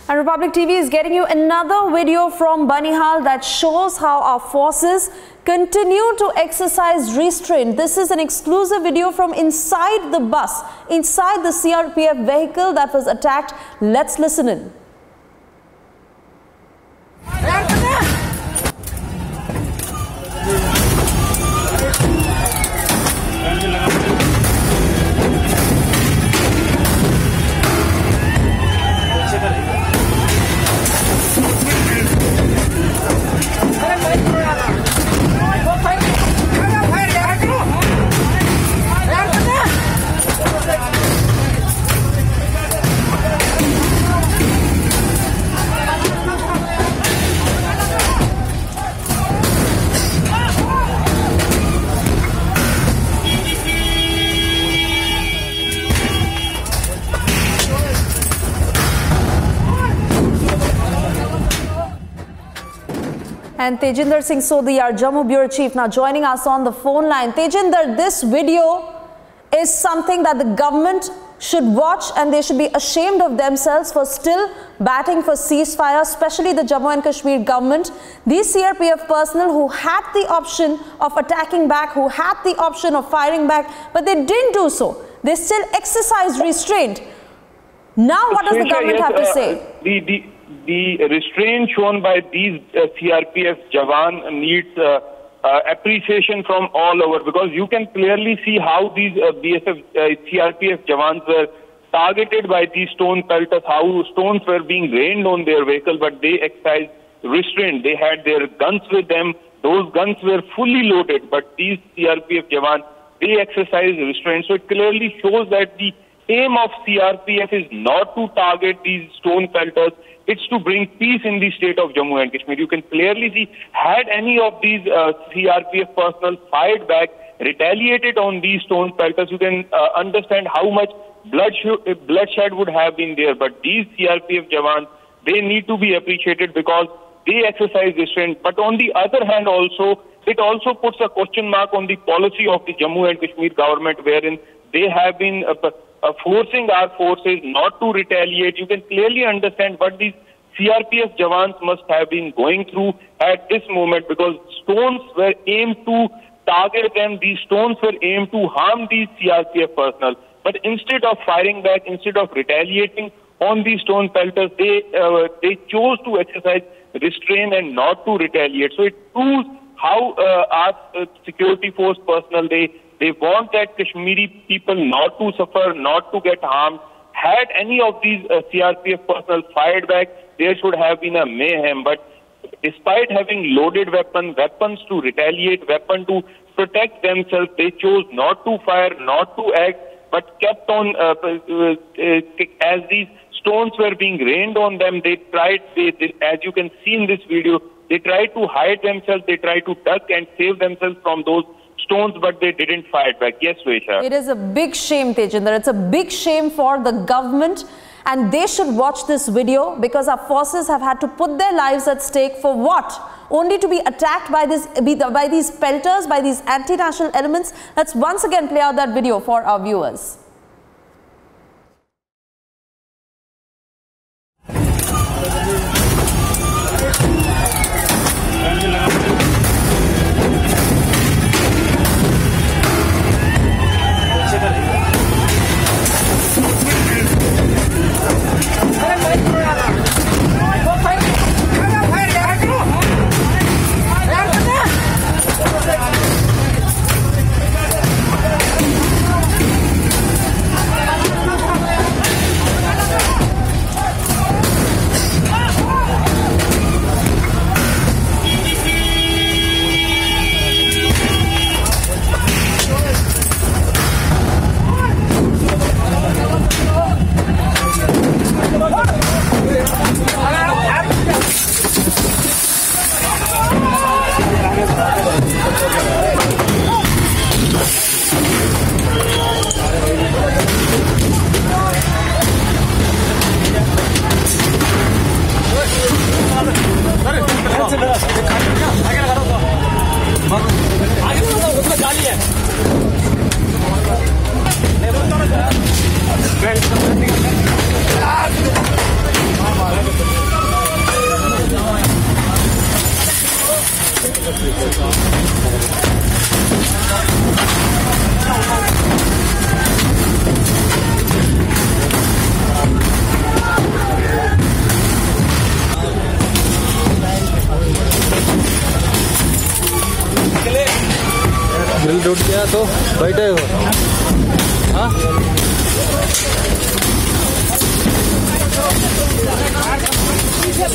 And Republic TV is getting you another video from Banihal that shows how our forces continue to exercise restraint. This is an exclusive video from inside the bus, inside the CRPF vehicle that was attacked. Let's listen in. And Tejinder Singh Sodhi, our Jammu Bureau Chief, now joining us on the phone line. Tejinder, this video is something that the government should watch and they should be ashamed of themselves for still batting for ceasefire, especially the Jammu and Kashmir government. These CRPF personnel who had the option of attacking back, who had the option of firing back, but they didn't do so. They still exercised restraint. Now what does the government have to say? The restraint shown by these CRPF Jawan needs appreciation from all over, because you can clearly see how these CRPF Jawans were targeted by these stone pelters, how stones were being rained on their vehicle, but they exercised restraint. They had their guns with them. Those guns were fully loaded, but these CRPF Jawans, they exercised restraint. So it clearly shows that the aim of CRPF is not to target these stone pelters. It's to bring peace in the state of Jammu and Kashmir. You can clearly see, had any of these CRPF personnel fired back, retaliated on these stone pelters, you can understand how much bloodshed would have been there. But these CRPF Jawans, they need to be appreciated because they exercise restraint. But on the other hand also, it also puts a question mark on the policy of the Jammu and Kashmir government, wherein they have been forcing our forces not to retaliate. You can clearly understand what these CRPF Jawans must have been going through at this moment, because stones were aimed to target them. These stones were aimed to harm these CRPF personnel. But instead of firing back, instead of retaliating on these stone pelters, they chose to exercise restraint and not to retaliate. So it proves how our security force personnel, they want that Kashmiri people not to suffer, not to get harmed. Had any of these CRPF personnel fired back, there should have been a mayhem. But despite having loaded weapons to retaliate, weapons to protect themselves, they chose not to fire, not to act, but kept on, as these stones were being rained on them, they tried, as you can see in this video, they tried to hide themselves, they tried to duck and save themselves from those stones, but they didn't fire back. Yes, Vesha. It is a big shame, Tejinder. It's a big shame for the government, and they should watch this video, because our forces have had to put their lives at stake for what? Only to be attacked by these pelters, by these anti-national elements. Let's once again play out that video for our viewers. Grill टूट गया तो बैठे हो। हाँ पीछे